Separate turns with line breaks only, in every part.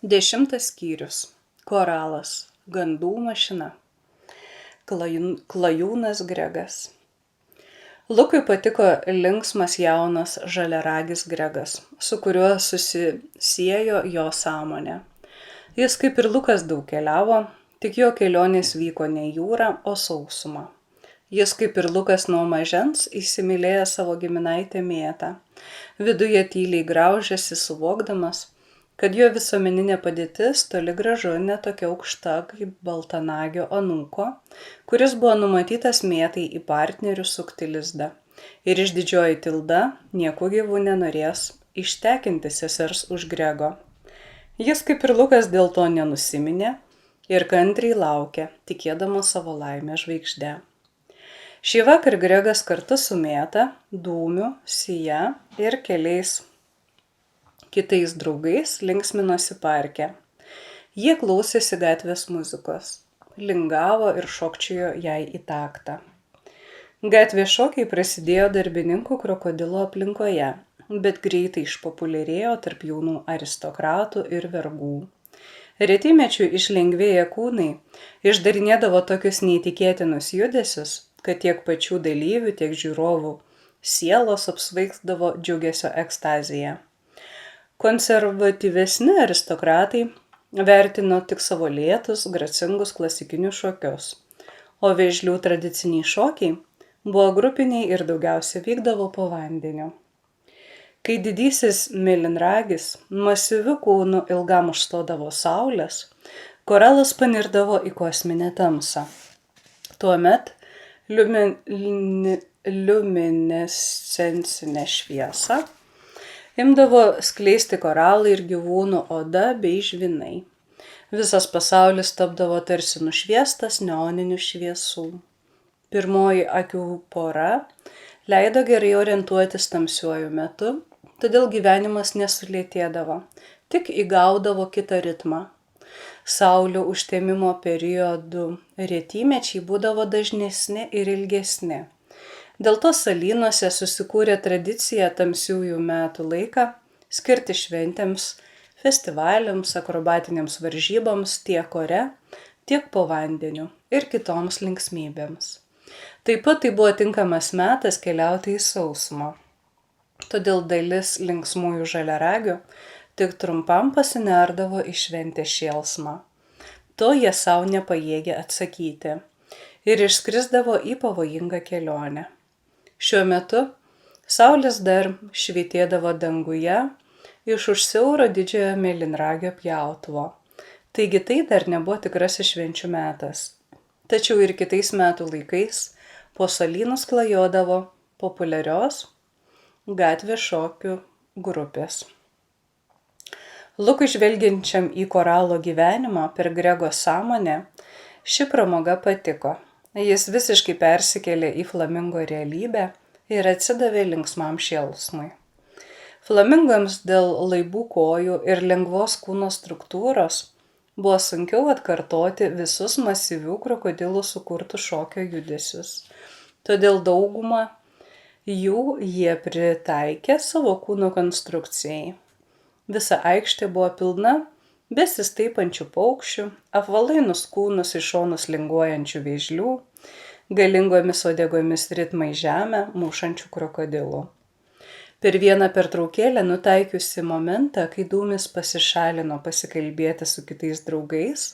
10 skyrius. Koralas. Gandų mašina. Klajūnas Gregas. Lukui patiko linksmas jaunas žaliaragis Gregas, su kuriuo susisiejo jo sąmonė. Jis kaip ir Lukas daug keliavo, tik jo kelionės vyko ne jūra, o sausuma. Jis kaip ir Lukas nuo mažens įsimylėjo savo giminaitę Mėtą. Viduje tyliai graužėsi, suvokdamas, kad jo visuomeninė padėtis toli gražu ne tokia aukšta kaip baltanagio anūko, kuris buvo numatytas Mėtai į partnerių sukti lizdą. Ir išdidžioji Tilda nieku gyvu nenorės ištekinti sesers už Grego. Jis kaip ir Lukas dėl to nenusiminė ir kantriai laukė, tikėdamas savo laimės žvaigždę. Šį vakar Gregas kartu su Mėta, Dūmiu, Sija ir keliais kitais draugais linksminosi parke. Jie klausėsi gatvės muzikos, lingavo ir šokčiojo jai į taktą. Gatvės šokiai prasidėjo darbininkų krokodilo aplinkoje, bet greitai išpopuliarėjo tarp jaunų aristokratų ir vergų. Retymečių išlengvėję kūnai išdarinėdavo tokius neįtikėtinus judesius, kad tiek pačių dalyvių, tiek žiūrovų sielos apsvaigdavo džiugesio ekstazija. Konservatyvesni aristokratai vertino tik savo lėtus, gracingus klasikinius šokius, o vėžlių tradiciniai šokiai buvo grupiniai ir daugiausia vykdavo po vandeniu. Kai didysis mėlynragis masyviu kūnu ilgam užstodavo saulės, koralas panirdavo į kosminę tamsą. Tuomet liuminescencinę šviesą imdavo skleisti koralai ir gyvūnų oda bei žvynai. Visas pasaulis tapdavo tarsi nušviestas neoninių šviesų. Pirmoji akių pora leido gerai orientuotis tamsiuoju metu, todėl gyvenimas nesulėtėdavo, tik įgaudavo kitą ritmą. Saulių užtemimo periodų retymečiai būdavo dažnesni ir ilgesni. Dėl to salynuose susikūrė tradicija tamsiųjų metų laiką skirti šventėms, festivaliams, akrobatinėms varžyboms tiek ore, tiek po vandeniu ir kitoms linksmybėms. Taip pat tai buvo tinkamas metas keliauti į sausumą. Todėl dalis linksmųjų žaliaragių tik trumpam pasinerdavo į šventės šėlsmą. To jie savo nepajėgė atsakyti ir išskrisdavo į pavojingą kelionę. Šiuo metu saulės dar švytėdavo danguje iš už siauro didžiojo mėlynragio pjautuvo. Taigi tai dar nebuvo tikrasis švenčių metas. Tačiau ir kitais metų laikais po salynus klajodavo populiarios gatvės šokių grupės. Lukui žvelgiančiam į koralo gyvenimą per Grego sąmonę ši pramoga patiko. Jis visiškai persikėlė į flamingo realybę ir atsidavė linksmam šėlsmui. Flamingams dėl laibų kojų ir lengvos kūno struktūros buvo sunkiau atkartoti visus masyvių krokodilų sukurtus šokio judesius. Todėl daugumą jų jie pritaikė savo kūno konstrukcijai. Visa aikštė buvo pilna besistaipančių paukščių, apvalai nuskūnus į šonus linguojančių vėžlių, galingomis uodegomis ritmai žemę mušančių krokodilų. Per vieną pertraukėlę nutaikiusi momentą, kai Dūmis pasišalino pasikalbėti su kitais draugais,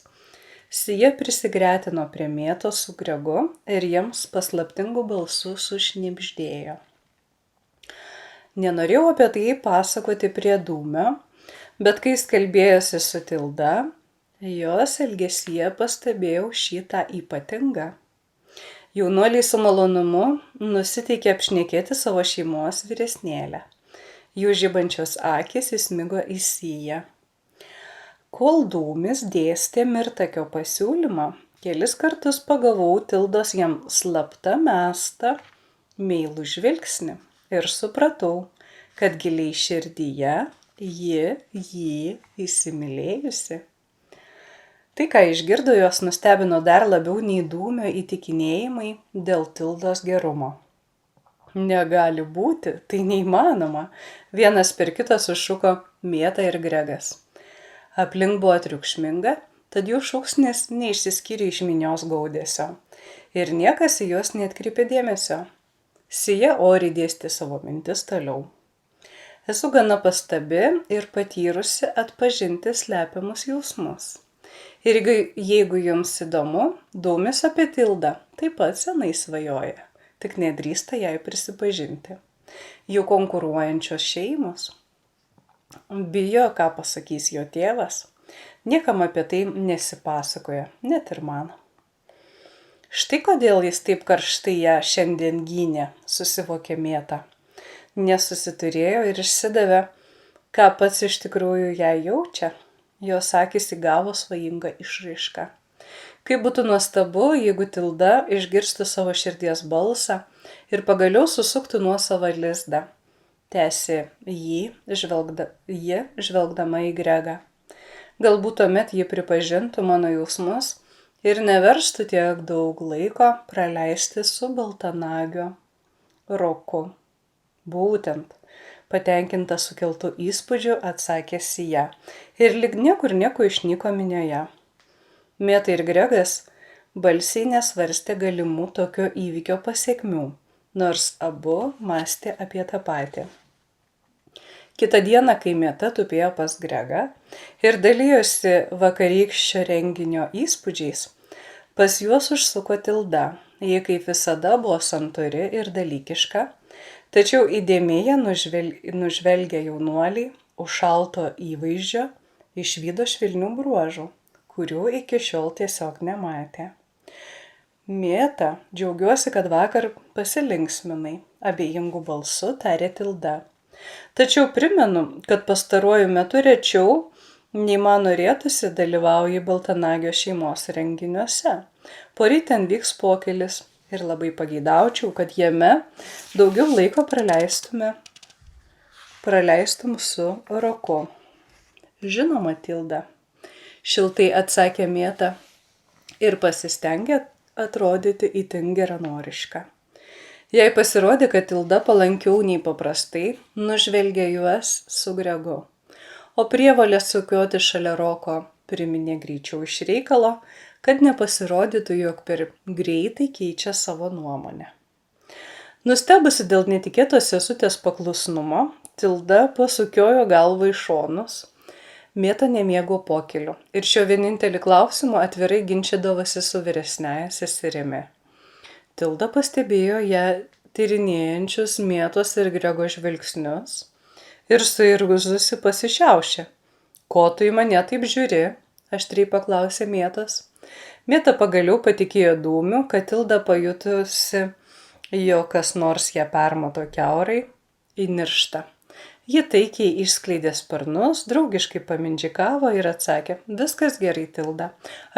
Sija prisigretino prie Mėtos su Gregu ir jiems paslaptingu balsu sušnibždėjo. Nenorėjau apie tai pasakoti prie Dūmio, bet kai jis kalbėjosi su Tilda, jos elgesyje pastebėjau šitą ypatingą. Jaunuoliai su malonumu nusiteikė apšnekėti savo šeimos vyresnėlę. Jų žibančios akys įsmigo į Siją. Kol Dūmis dėstė Mirtakio pasiūlymą, kelis kartus pagavau Tildos jam slapta mestą meilų žvilgsnį ir supratau, kad giliai širdyje ji jį įsimylėjusi. Tai, ką išgirdo, jos nustebino dar labiau nei Dūmio įtikinėjimai dėl Tildos gerumo. Negali būti, tai neįmanoma, vienas per kitą sušuko Mėta ir Gregas. Aplink buvo triukšminga, tad jų šūksnis neišsiskyrė iš minios gaudesio. Ir niekas į juos neatkreipė dėmesio. Sija oriai dėstė savo mintis toliau. Esu gana pastabi ir patyrusi atpažinti slepiamus jausmus. Ir jeigu jums įdomu, Dūmis apie Tildą taip pat senai svajoja, tik nedrįsta jai prisipažinti. Jų konkuruojančios šeimos. Bijo, ką pasakys jo tėvas. Niekam apie tai nesipasakoja, net ir man. Štai kodėl jis taip karštai ją šiandien gynė, susivokė Mėta. Nesusiturėjo ir išsidavė, ką pats iš tikrųjų ją jaučia. Jos akys įgavo svajingą išraišką. Kaip būtų nuostabu, jeigu Tilda išgirstų savo širdies balsą ir pagaliau susuktų nuosavą lizdą. Tęsė ji, žvelgdama į Gregą. Galbūt tuomet ji pripažintų mano jausmus ir neverstų tiek daug laiko praleisti su baltanagiu Roku. Būtent, patenkinta sukeltų įspūdžių, atsakė Sija ir lyg niekur nieko išnyko minioje. Mėta ir Gregas balsiai nesvarstė galimų tokio įvykio pasekmių, nors abu mąstė apie tą patį. Kitą dieną, kai Mėta tupėjo pas Gregą ir dalijosi vakarykščio renginio įspūdžiais, pas juos užsuko Tilda. Ji kaip visada buvo santūri ir dalykiška, tačiau įdėmėje nužvelgė jaunuolį už šalto įvaizdžio, išvydo švelnių bruožų, kurių iki šiol tiesiog nematė. Mėta, džiaugiuosi, kad vakar pasilinksminai, abejingų balsų tarė Tilda. Tačiau primenu, kad pastaruoju metu rečiau, nei man norėtųsi, dalyvauji Baltanagio šeimos renginiuose. Poryt ten vyks pokylis ir labai pageidaučiau, kad jame daugiau laiko praleistum su Roku. Žinoma, Tilda, šiltai atsakė Mėta ir pasistengė atrodyti itin geranoriška. Jai pasirodė, kad Tilda palankiau nei paprastai nužvelgė juos su Gregu, o prievolė sukioti šalia Roko priminė greičiau iš reikalo, kad nepasirodytų, jog per greitai keičia savo nuomonę. Nustebusi dėl netikėtos sesutės paklusnumo, Tilda pasukiojo galvą į šonus. Mėta nemėgo pokylių ir šio vienintelį klausimą atvirai ginčydavosi su vyresniaja seserimi. Tilda pastebėjo ją tyrinėjančius Mėtos ir Grego žvilgsnius ir suirgusi pasišiaušė. Ko tu į mane taip žiūri? Aštriai paklausė Mėtos. Mėta pagaliau patikėjo Dūmiu, kad Tilda pajutusi, jo kas nors ją permato kiaurai, įniršta. Ji taikiai išskleidė sparnus, draugiškai pamindžikavo ir atsakė, viskas gerai, Tilda,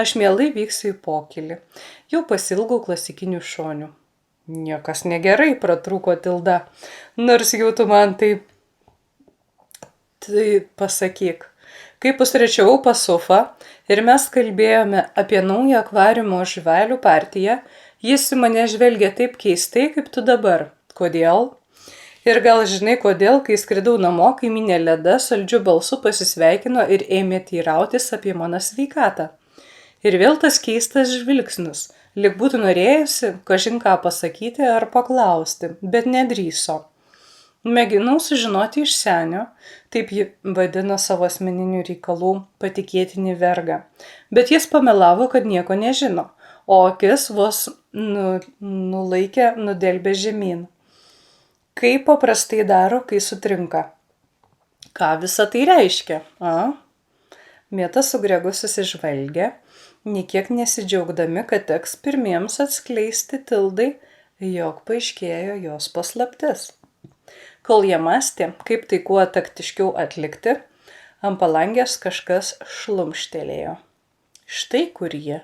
aš mielai vyksiu į pokylį, jau pasilgau klasikinių šonių. Niekas negerai, pratrūko Tilda, nors jau tu man tai pasakyk. Kai pusrečiau pas Sufą ir mes kalbėjome apie naują akvariumo žuvelių partiją, jis į mane žvelgė taip keistai, kaip tu dabar. Kodėl? Ir gal žinai kodėl, kai skridau namo, kaimynė Leda saldžiu balsu pasisveikino ir ėmė teirautis apie mano sveikatą. Ir vėl tas keistas žvilgsnis, lyg būtų norėjusi kažin ką pasakyti ar paklausti, bet nedrįso. Mėginau sužinoti iš senio, taip ji vadina savo asmeninių reikalų patikėtinį vergą, bet jis pamelavo, kad nieko nežino, o akis vos nulaikė nudelbė žemyn. Kaip paprastai daro, kai sutrinka. Ką visa tai reiškia? Mėta su Gregu susižvalgė, niekiek nesidžiaugdami, kad teks pirmiems atskleisti Tildai, jog paaiškėjo jos paslaptis. Kol jie mąstė, kaip tai kuo taktiškiau atlikti, ant palangės kažkas šlumštelėjo. Štai kur jie.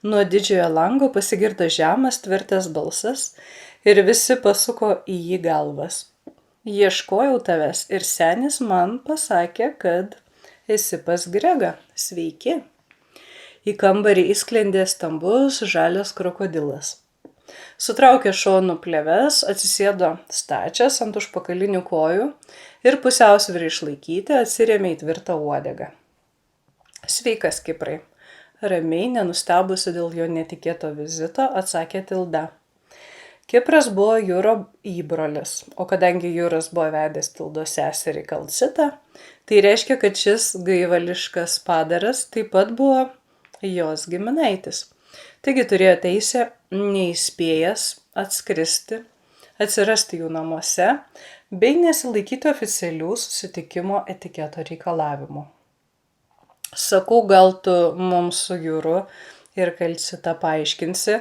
Nuo didžiojo lango pasigirdo žemas tvirtas balsas ir visi pasuko į jį galvas. Ieškojau tavęs ir senis man pasakė, kad esi pas Gregą. Sveiki. Į kambarį įsklendė stambus žalias krokodilas. Sutraukė šonų plėves, atsisėdo stačias ant užpakalinių kojų ir pusiausvyrą išlaikyti atsirėmė į tvirtą uodegą. Sveikas, Kiprai. Ramiai, nenustebusi dėl jo netikėto vizito, atsakė Tilda. Kipras buvo Juro įbrolis, o kadangi Juras buvo vedęs Tildos seserį Kalcitą, tai reiškia, kad šis gaivališkas padaras taip pat buvo jos giminaitis. Taigi turėjo teisę neįspėjęs atsirasti jų namuose, bei nesilaikyti oficialių susitikimo etiketo reikalavimų. Sakau, gal tu mums su Juru ir Kalcita paaiškinsi,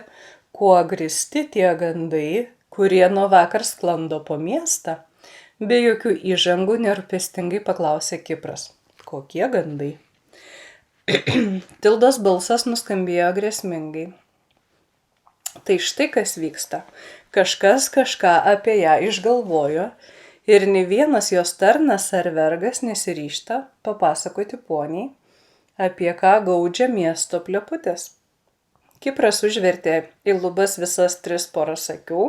kuo grįsti tie gandai, kurie nuo vakar sklando po miestą? Be jokių įžangų nerūpestingai paklausė Kipras. Kokie gandai? Tildos balsas nuskambėjo grėsmingai. Tai štai kas vyksta. Kažkas kažką apie ją išgalvojo ir ne vienas jos tarnas ar vergas nesiryžta papasakoti poniai, apie ką gaudžia miesto pleputės. Kipras užvertė į lubas visas 3 poras akių,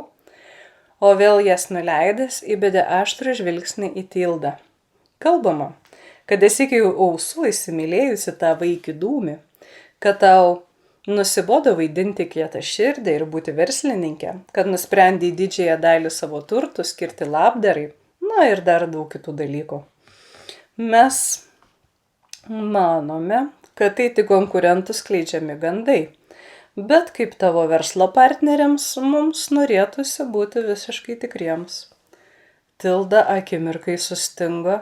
o vėl jas nuleidęs įbedė aštrų žvilgsnį į Tildą. Kalbama, kad esi iki ausų įsimylėjusi tą vaikį dūmį, kad tau nusibodo vaidinti kietą širdį ir būti verslininkė, kad nusprendei didžiąją dalį savo turtų skirti labdarai, na ir dar daug kitų dalykų. Mes manome, kad tai tik konkurentų skleidžiami gandai. Bet kaip tavo verslo partneriams mums norėtųsi būti visiškai tikriems. Tilda akimirkai sustingo,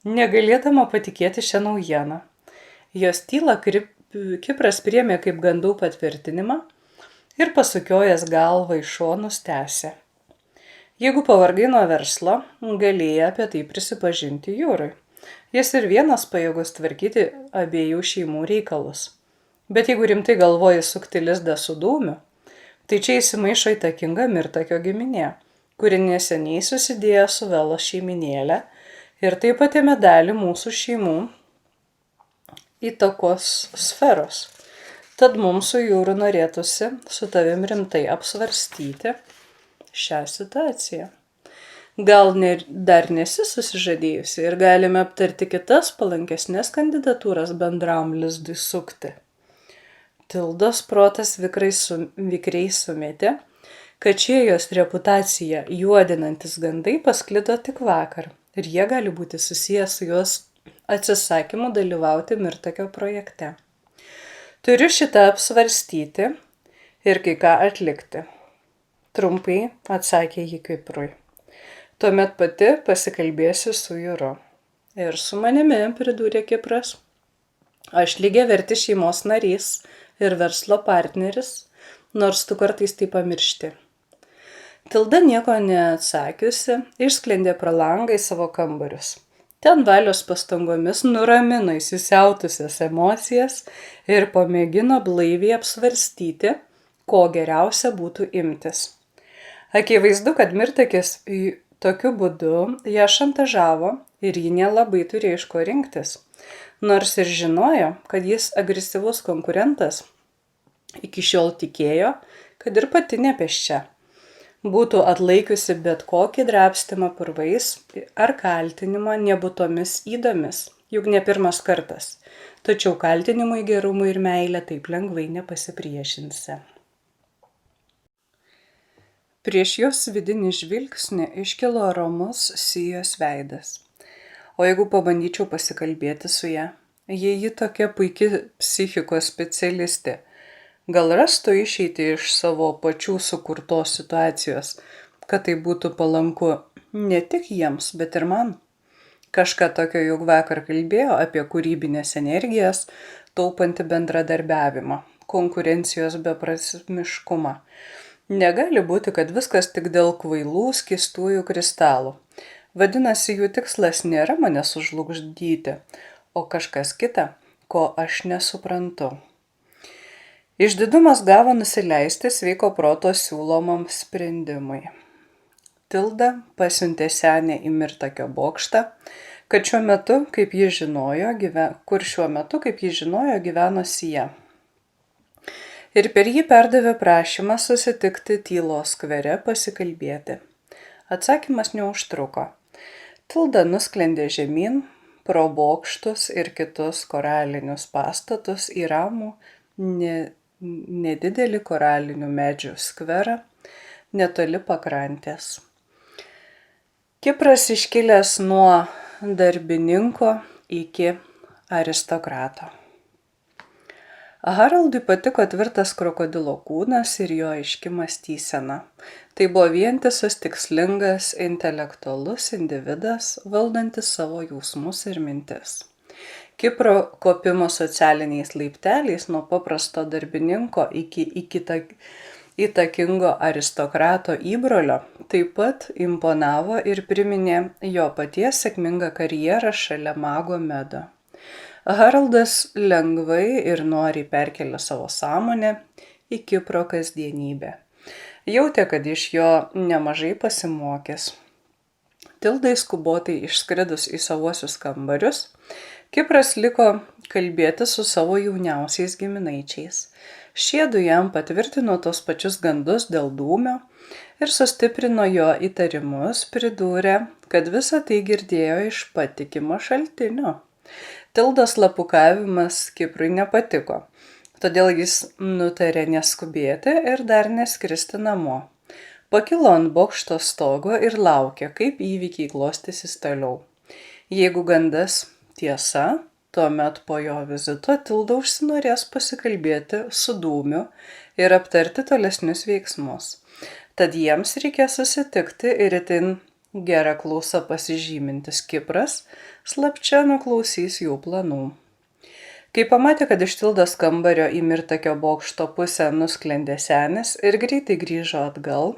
negalėdama patikėti šią naujieną. Jos tylą Kipras priėmė kaip gandų patvirtinimą ir pasukiojęs galvą į šonus tęsė. Jeigu pavargai nuo verslo, galėjai apie tai prisipažinti Jurui. Jis ir vienas pajėgus tvarkyti abiejų šeimų reikalus. Bet jeigu rimtai galvoji sukti lizdą su dūmiu, tai čia įsimaišo įtakinga Mirtakio giminė, kuri neseniai susidėjo su Velos šeiminėlė ir taip pat ėmė dalį mūsų šeimų įtakos sferos. Tad mums su Jūru norėtųsi su tavim rimtai apsvarstyti šią situaciją. Gal dar nesi susižadėjusi ir galime aptarti kitas palankesnės kandidatūras bendram lizdui sukti. Tildos protas vikriai sumetė, kad šie jos reputaciją juodinantis gandai pasklido tik vakar ir jie gali būti susiję su jos atsisakymu dalyvauti Mirtakio projekte. Turiu šitą apsvarstyti ir kai ką atlikti. Trumpai atsakė ji Kiprui. Tuomet pati pasikalbėsiu su Juru. Ir su manimi, pridūrė Kipras. Aš lygiavertis šeimos narys ir verslo partneris, nors tu kartais tai pamiršti. Tilda nieko neatsakiusi, išsklendė pro langą į savo kambarius. Ten valios pastangomis nuramino įsisiautusias emocijas ir pamėgino blaiviai apsvarstyti, ko geriausia būtų imtis. Akivaizdu, kad Mirtakis tokiu būdu ją šantažavo ir ji nelabai turėjo iš ko rinktis. Nors ir žinojo, kad jis agresyvus konkurentas, iki šiol tikėjo, kad ir pati nepėsčia. Būtų atlaikiusi bet kokį drabstymą purvais ar kaltinimą nebūtomis ydomis, juk ne pirmas kartas, tačiau kaltinimui gerumui ir meilę taip lengvai nepasipriešinsi. Prieš jos vidinį žvilgsnį iškilo ramus Sijos veidas. O jeigu pabandyčiau pasikalbėti su ja, jei ji tokia puiki psichikos specialistė, gal rastų išeiti iš savo pačių sukurtos situacijos, kad tai būtų palanku ne tik jiems, bet ir man. Kažką tokio juk vakar kalbėjo apie kūrybinės energijas, taupantį bendradarbiavimą, konkurencijos beprasmiškumą. Negali būti, kad viskas tik dėl kvailų skystųjų kristalų. Vadinasi, jų tikslas nėra mane sužlugdyti, o kažkas kita, ko aš nesuprantu. Išdidumas gavo nusileisti sveiko proto siūlomam sprendimui. Tilda pasiuntė senę į Mirtakio bokštą, kur šiuo metu, kaip ji žinojo, gyveno Sija. Ir per jį perdavė prašymą susitikti Tylos skvere pasikalbėti. Atsakymas neužtruko. Tilda nusklendė žemyn, pro bokštus ir kitus koralinius pastatus į ramų nedidelį koralinių medžių skverą netoli pakrantės. Kipras iškilęs nuo darbininko iki aristokrato. Haraldui patiko tvirtas krokodilo kūnas ir jo aiški mąstysena. Tai buvo vientisas, tikslingas, intelektualus individas, valdantis savo jausmus ir mintis. Kipro kopimo socialiniais laipteliais nuo paprasto darbininko iki įtakingo aristokrato įbrolio taip pat imponavo ir priminė jo paties sėkmingą karjerą šalia mago Medo. Haraldas lengvai ir noriai perkėlė savo sąmonę į Kipro kasdienybę. Jautė, kad iš jo nemažai pasimokęs. Tildai skubotai išskridus į savuosius kambarius, Kipras liko kalbėti su savo jauniausiais giminaičiais. Šiedu jam patvirtino tos pačius gandus dėl dūmio ir sustiprino jo įtarimus, pridūrė, kad visą tai girdėjo iš patikimo šaltinio. Tildos lapukavimas Kiprui nepatiko, todėl jis nutarė neskubėti ir dar neskristi namo. Pakilo ant bokšto stogo ir laukė, kaip įvykiai klostysis toliau. Jeigu gandas tiesa, tuomet po jo vizito Tilda užsinorės pasikalbėti su Dūmiu ir aptarti tolesnius veiksmus. Tad jiems reikės susitikti ir itin gerą klausą pasižymintis Kipras slapčia nuklausys jų planų. Kai pamatė, kad iš Tildos kambario į Mirtakio bokšto pusę nusklendė senis ir greitai grįžo atgal,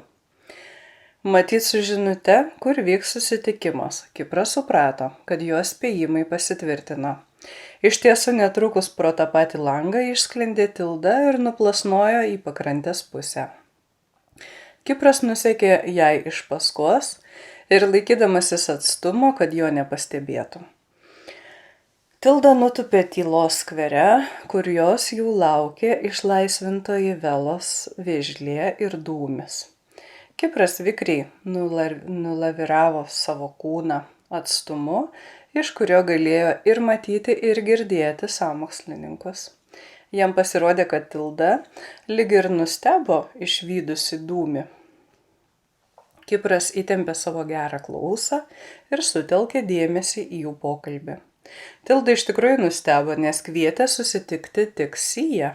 matyt su žinute, kur vyks susitikimas, Kipras suprato, kad jo spėjimai pasitvirtino. Iš tiesų netrukus pro tą patį langą išsklendė Tilda ir nuplasnojo į pakrantės pusę. Kipras nusekė jai iš paskos ir laikydamasis atstumo, kad jo nepastebėtų. Tilda nutupė tylos skvere, kur jos jau laukė išlaisvintoji Velos vėžlė ir Dūmis. Kipras vikriai nulaviravo savo kūną atstumu, iš kurio galėjo ir matyti, ir girdėti sąmokslininkus. Jam pasirodė, kad Tilda lyg ir nustebo išvydusi Dūmį. Kipras įtempė savo gerą klausą ir sutelkė dėmesį į jų pokalbį. Tilda iš tikrųjų nustebo, nes kvietė susitikti tik Siją.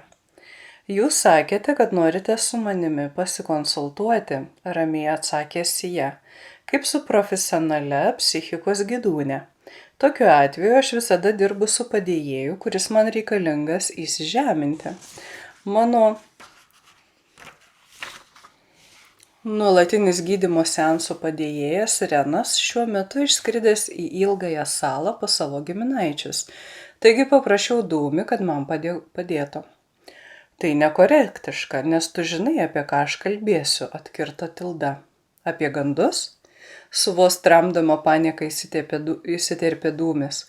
Jūs sakėte, kad norite su manimi pasikonsultuoti, ramiai atsakė Sija, kaip su profesionale psichikos gydūne. Tokiu atveju aš visada dirbu su padėjėju, kuris man reikalingas įsižeminti. Mano nuolatinis gydymo seansų padėjėjas Renas šiuo metu išskridęs į ilgąją salą pas savo giminaičius, taigi paprašiau Dūmį, kad man padėtų. Tai nekorektiška, nes tu žinai, apie ką aš kalbėsiu, atkirto Tilda. Apie gandus? Su vos tramdama panieką įsiterpė Dūmis.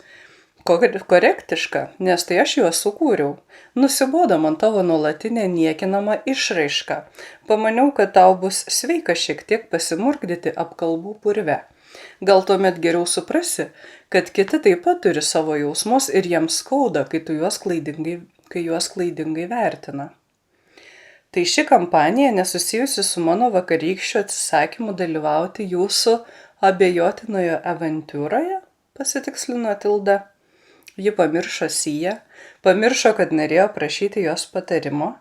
Korektiška, nes tai aš juos sukūriau. Nusibodo man tavo nuolatinė niekinama išraiška. Pamaniau, kad tau bus sveika šiek tiek pasimurkdyti apkalbų purve. Gal tuomet geriau suprasi, kad kiti taip pat turi savo jausmus ir jiems skauda, kai juos klaidingai vertina. Tai ši kampanija nesusijusi su mano vakarykščiu atsisakymu dalyvauti jūsų abejotinoje avantūroje, pasitikslino Tilda. Ji pamiršo Siją, pamiršo, kad norėjo prašyti jos patarimo,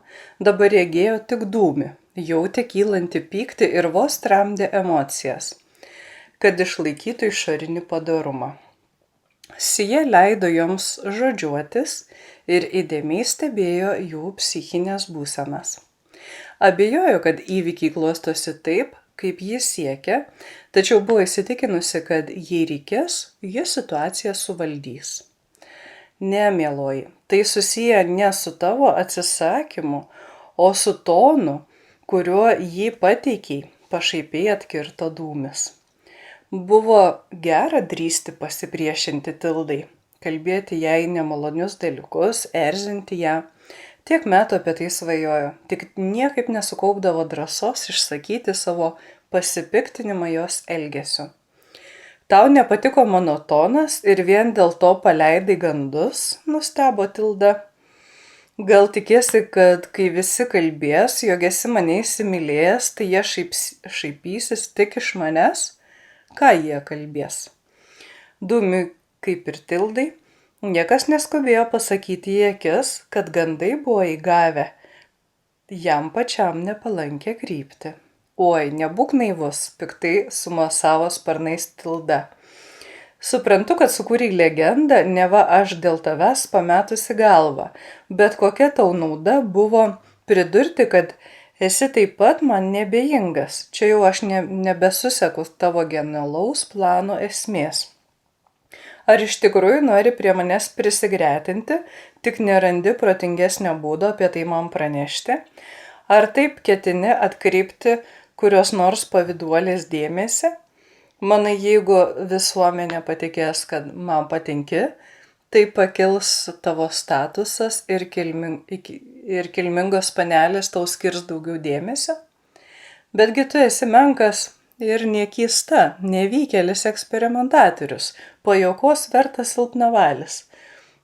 dabar regėjo tik Dūmį, jautė kylantį pyktį ir vos tramdė emocijas, kad išlaikytų išorinį padorumą. Sija leido joms žodžiuotis ir įdėmiai stebėjo jų psichinės būsenas. Abejojo, kad įvykiai klostosi taip, kaip jis siekia, tačiau buvo įsitikinusi, kad jei reikės, ji situaciją suvaldys. Ne, mieloji, tai susiję ne su tavo atsisakymu, o su tonu, kuriuo jį pateikiai, pašaipiai atkirto Dūmis. Buvo gera drįsti pasipriešinti Tildai, kalbėti jai nemalonius dalykus, erzinti ją. Tiek metų apie tai svajojo, tik niekaip nesukaupdavo drąsos išsakyti savo pasipiktinimą jos elgesiu. Tau nepatiko mano tonas ir vien dėl to paleidai gandus, nustebo Tilda. Gal tikėsi, kad kai visi kalbės, jog esi mane įsimylėjęs, tai jie šaipysis tik iš manęs? Ką jie kalbės? Dūmiui, kaip ir Tildai, niekas neskubėjo pasakyti į akis, kad gandai buvo įgavę jam pačiam nepalankę kryptį. Oi, nebūk naivus, piktai sumosavo sparnais Tilda. Suprantu, kad sukūrei legendą, neva aš dėl tavęs pametusi galvą, bet kokia tau nauda buvo pridurti, kad esi taip pat man nebejingas. Čia jau aš nebesuseku tavo genialaus plano esmės. Ar iš tikrųjų nori prie manęs prisigretinti, tik nerandi protingesnio būdo apie tai man pranešti? Ar taip ketini atkreipti kurios nors pavyduolės dėmesį? Manai, jeigu visuomenė patikės, kad man patinki, tai pakils tavo statusas ir kilmingos panelės tau skirs daugiau dėmesio? Betgi tu esi menkas ir niekysta, nevykėlis eksperimentatorius, pajokos vertas silpnavalis.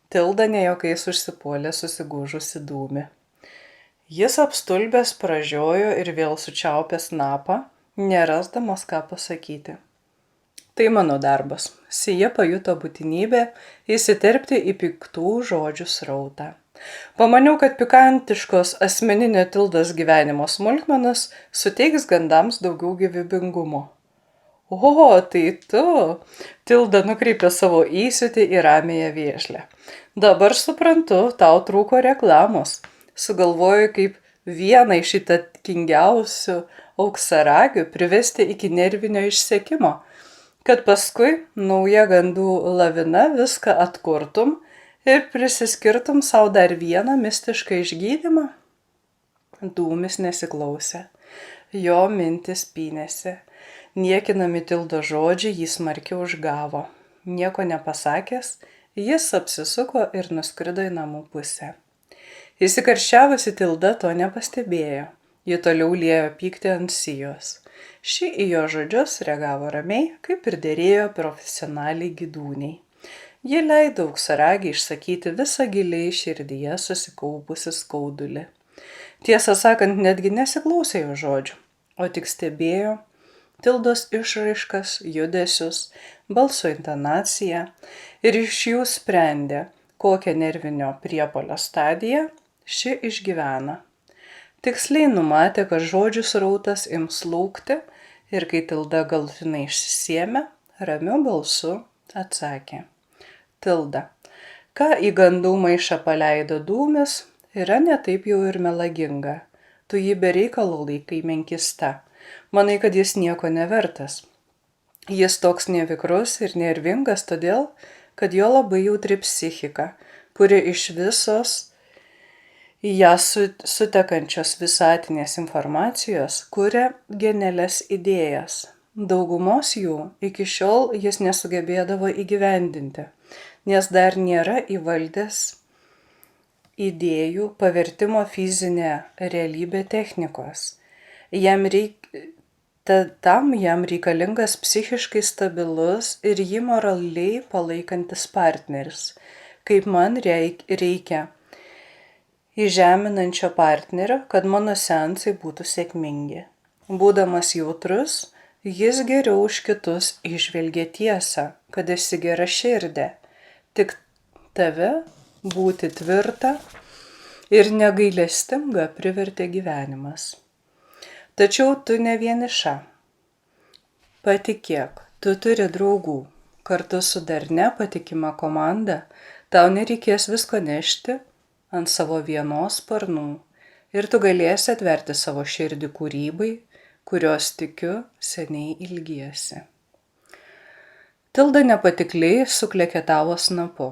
Tilda nejokais užsipuolė susigūžusi Dūmį. Jis apstulbęs pražiojo ir vėl sučiaupė snapą, nerasdamas ką pasakyti. Tai mano darbas. Sija pajuto būtinybę įsiterpti į piktų žodžių srautą. Pamaniau, kad pikantiškos asmeninio Tildos gyvenimo smulkmenos suteiks gandams daugiau gyvybingumo. O, tai tu! Tilda nukreipė savo įsiūtį į ramiąją vėžlę. Dabar suprantu, tau trūko reklamos. Sugalvoju, kaip vieną iš įtakingiausių auksaragių privesti iki nervinio išsekimo, kad paskui nauja gandų lavina viską atkurtum ir prisiskirtum savo dar vieną mistišką išgydymą? Dūmis nesiklausė. Jo mintis pynėsi. Niekinami Tildo žodžiai jį smarkiai užgavo. Nieko nepasakęs, jis apsisuko ir nuskrido į namų pusę. Įsikarščiavusi Tilda to nepastebėjo. Ji toliau liejo pyktį ant Sijos. Ši į jo žodžius reagavo ramiai, kaip ir dėrėjo profesionaliai Gydūniai. Ji leido auksaragiai išsakyti visą giliai širdyje susikaupusi skaudulį. Tiesą sakant, netgi nesiklausė jo žodžių, o tik stebėjo Tildos išraiškas, judesius, balso intonaciją ir iš jų sprendė, kokią nervinio priepuolio stadiją ši išgyvena. Tiksliai numatė, kad žodžių srautas ims slūgti ir kai Tilda galutinai išsisėmė, ramiu balsu atsakė. Tilda, ką į gandų maišą paleido Dūmis, yra netaip jau ir melaginga. Tu jį be reikalo laikai menkista. Manai, kad jis nieko nevertas. Jis toks nevikrus ir nervingas todėl, kad jo labai jautri psichika, kuri iš visos į ją sutekančios visatinės informacijos kuria genialias idėjas. Daugumos jų iki šiol jis nesugebėdavo įgyvendinti, nes dar nėra įvaldęs idėjų pavertimo fizinę realybę technikos. Tam jam reikalingas psichiškai stabilus ir jį moraliai palaikantis partneris, kaip man reikia įžeminančio partnerio, kad mano seansai būtų sėkmingi. Būdamas jautrus, jis geriau už kitus įžvelgia tiesą, kad esi gera širdė, tik tave būti tvirta ir negailestinga privertė gyvenimas. Tačiau tu ne vieniša. Patikėk, tu turi draugų. Kartu su darnia patikima komanda tau nereikės visko nešti ant savo vienos sparnų ir tu galėsi atverti savo širdį kūrybai, kurios tikiu seniai ilgiesi. Tilda nepatikliai sukleketavo snapu.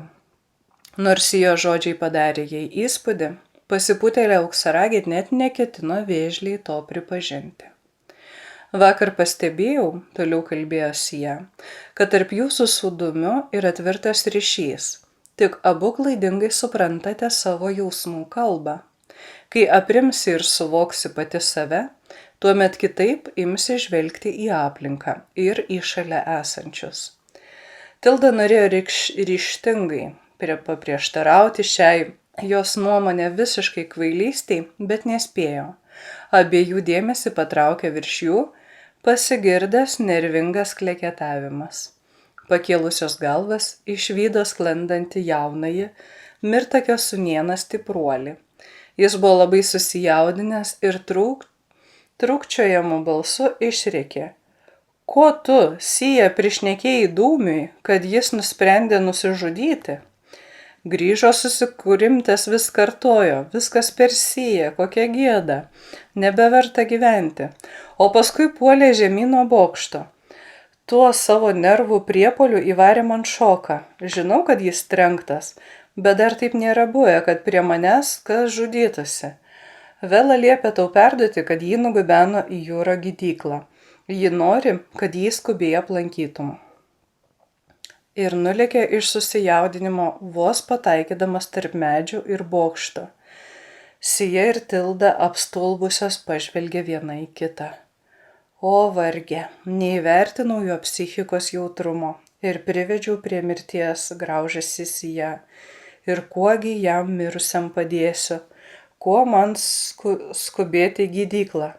Nors jo žodžiai padarė jai įspūdį, pasipūtėlė auksaragė net neketino vėžliai to pripažinti. Vakar pastebėjau, toliau kalbėjo Sija, kad tarp jūsų su Dūmiu yra tvirtas ryšys, tik abu klaidingai suprantate savo jausmų kalbą. Kai aprimsi ir suvoksi pati save, tuomet kitaip imsi žvelgti į aplinką ir į šalia esančius. Tilda norėjo ryžtingai paprieštarauti šiai jos nuomonė visiškai kvailystiai, bet nespėjo. Abiejų dėmesį patraukė virš jų pasigirdęs nervingas kleketavimas. Pakėlusios galvas išvydo sklandantį jaunąjį Mirtakio sūnėną stipruolį. Jis buvo labai susijaudinęs ir trūkčiojamu balsu išrėkė: Ko tu, Sija, prišnekėjai Dūmiui, kad jis nusprendė nusižudyti? Grįžo susikūrimtas vis kartojo: viskas per Siją, kokia gėda, nebeverta gyventi. O paskui puolė žemyn nuo bokšto. Tuo savo nervų priepuoliu įvarė man šoką. Žinau, kad jis trenktas, bet dar taip nėra buvę, kad prie manęs kas žudytųsi. Vela liepė tau perduoti, kad jį nugabeno į jūrą gydyklą. Ji nori, kad jį skubiai aplankytum. Ir nulėkė iš susijaudinimo, vos pataikydamas tarp medžių ir bokšto. Sija ir Tilda apstulbusios pažvelgė viena į kitą. O varge, neįvertinau jo psichikos jautrumo ir privedžiau prie mirties, graužėsi Sija. Ir kuogi jam mirusiam padėsiu, kuo man skubėti į gydyklą.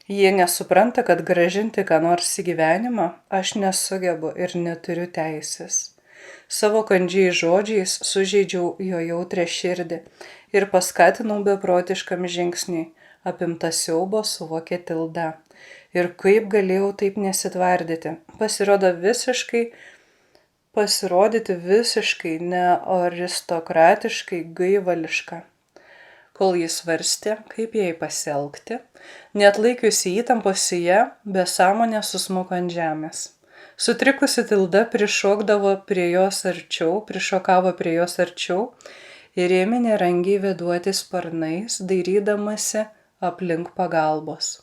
Jie nesupranta, kad grąžinti ką nors į gyvenimą aš nesugebu ir neturiu teisės. Savo kandžiais žodžiais sužeidžiau jo jautrią širdį ir paskatinau beprotiškam žingsniui, apimta siaubo suvokė Tilda. Ir kaip galėjau taip nesitvardyti, pasirodyti visiškai nearistokratiškai gaivališka. Kol jis svarstė, kaip jai pasielgti, neatlaikiusi įtampos Sija be sąmonės susmuko ant žemės. Sutrikusi Tilda prišokavo prie jos arčiau ir ėmė nerangiai vėduoti sparnais, dairydamasi aplink pagalbos.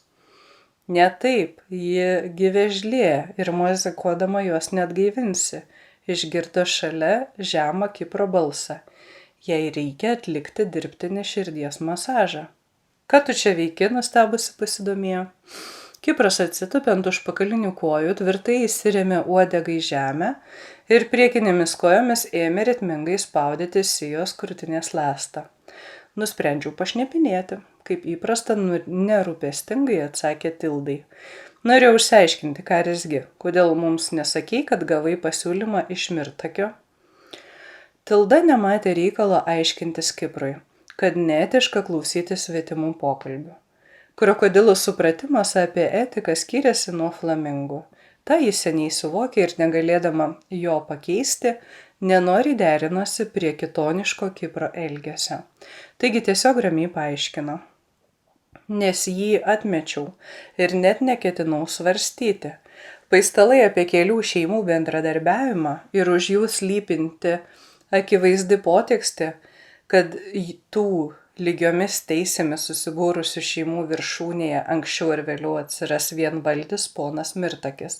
Ne taip, ji gyvežlė ir muzikuodama juos net gaivinsi, išgirdo šalia žemą Kipro balsą. Jei reikia atlikti dirbtinį širdies masažą. Ką tu čia veiki, nustebusi pasidomėjo. Kipras atsitupė ant užpakalinių kojų, tvirtai įsirėmė uodegą į žemę ir priekinėmis kojomis ėmė ritmingai spaudyti Sijos krūtinės ląstą. Nusprendžiau pašnipinėti, kaip įprasta nerūpestingai atsakė Tildai. Norėjau išsiaiškinti, ką rezgi, kodėl mums nesakei, kad gavai pasiūlymą iš Mirtakio. Tilda nematė reikalo aiškintis Kiprui, kad neetiška klausyti svetimų pokalbių. Krokodilų supratimas apie etiką skiriasi nuo flamingų. Ta jis seniai suvokė ir negalėdama jo pakeisti, nenoriai derinosi prie kitoniško Kipro elgesio. Taigi tiesiog ramiai paaiškino. Nes jį atmečiau ir net neketinau svarstyti. Paistalai apie kelių šeimų bendradarbiavimą ir už jų slypinti akivaizdi potekstė, kad tų lygiomis teisėmis susibūrusių šeimų viršūnėje anksčiau ir vėliau atsiras vienvaldis ponas Mirtakis.